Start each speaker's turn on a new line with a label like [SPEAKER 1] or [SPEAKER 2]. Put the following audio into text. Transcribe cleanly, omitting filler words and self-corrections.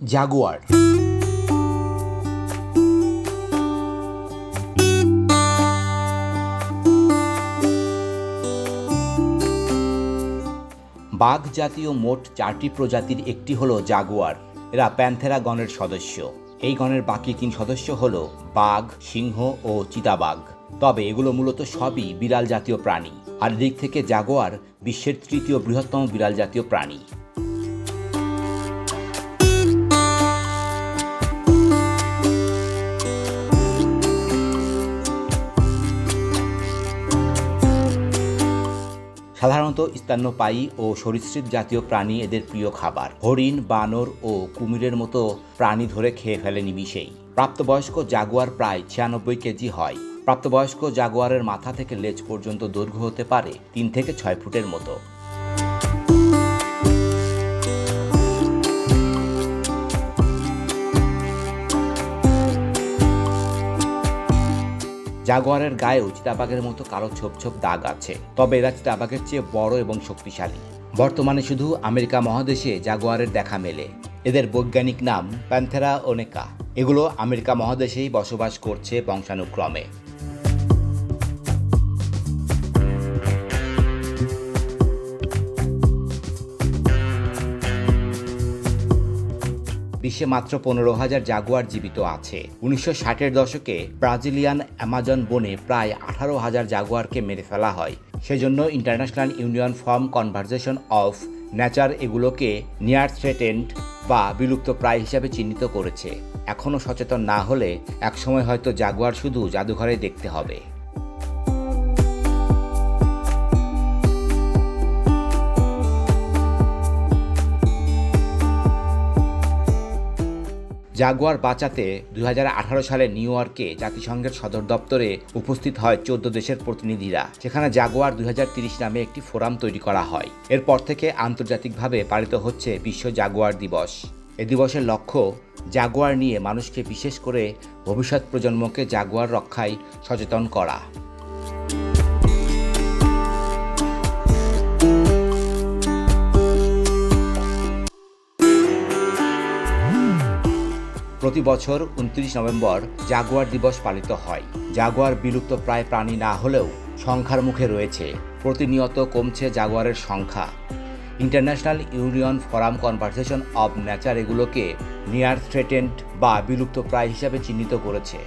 [SPEAKER 1] Jaguar. বাঘ জাতীয় মোট 4টি প্রজাতির একটি হলো জাগুয়ার। এরা প্যান্থেরা গণের সদস্য। এই গণের বাকি 3 সদস্য হলো বাঘ, সিংহ ও চিতাবাঘ। তবে এগুলো মূলত সবই বিড়াল জাতীয় প্রাণী। আর দিক থেকে জাগুয়ার বিশ্বের 3য় বৃহত্তম বিড়াল জাতীয় প্রাণী। সাধারণত স্তন্যপায়ী ও সরীসৃপ জাতীয় প্রাণী এদের প্রিয় খাবার। হরিণ, বানর ও কুমিরের মতো প্রাণী ধরে খেয়ে ফেলে নিমিষেই। প্রাপ্তবয়স্ক জাগুয়ার প্রায় 96 কেজি হয়। প্রাপ্তবয়স্ক জাগুয়ারের মাথা থেকে লেজ পর্যন্ত দৈর্ঘ্য হতে পারে 3 থেকে 6 ফুটের মতো। জাগুয়ারের গায়েও চিতাবাঘের মতো কালো ছোপ ছোপ দাগ আছে, তবে এরা চিতাবাঘের চেয়ে বড় এবং শক্তিশালী। বর্তমানে শুধু আমেরিকা মহাদেশে জাগুয়ারের দেখা মেলে। এদের বৈজ্ঞানিক নাম প্যান্থেরা ওনেকা। এগুলো আমেরিকা মহাদেশেই বসবাস করছে বংশানুক্রমে। বিশ্বে মাত্র 15,000 জাগুয়ার জীবিত আছে। 1960-এর দশকে ব্রাজিলিয়ান অ্যামাজন বনে প্রায় 18,000 জাগুয়ারকে মেরে ফেলা হয়। সেজন্য international union for conservation of nature এগুলোকে নিয়ার থ্রেটেন্ড বা বিলুপ্ত প্রায় হিসাবে চিহ্নিত করেছে। এখনও সচেতন না হলে একসময় হয়তো জাগুয়ার শুধু জাদুঘরে দেখতে হবে। জাগুয়ার বাঁচাতে 2018 সালে নিউ ইয়র্কে জাতিসংঘের সদর দপ্তরে উপস্থিত হয় 14 দেশের প্রতিনিধিরা। সেখানে জাগুয়ার 2030 নামে একটি ফোরাম তৈরি করা হয়। এরপর থেকে আন্তর্জাতিকভাবে পালিত হচ্ছে বিশ্ব জাগুয়ার দিবস। এ দিবসের লক্ষ্য জাগুয়ার নিয়ে মানুষকে, বিশেষ করে ভবিষ্যৎ প্রজন্মকে জাগুয়ার রক্ষায় সচেতন করা। প্রতি বছর 29 নভেম্বর জাগুয়ার দিবস পালিত হয়। জাগুয়ার বিলুপ্ত প্রায় প্রাণী না হলেও সংখ্যার মুখে রয়েছে। প্রতিনিয়ত কমছে জাগুয়ারের সংখ্যা। International union for conservation of nature এগুলোকে নিয়ার থ্রেটেন্ড বা বিলুপ্ত প্রায় হিসাবে চিহ্নিত করেছে।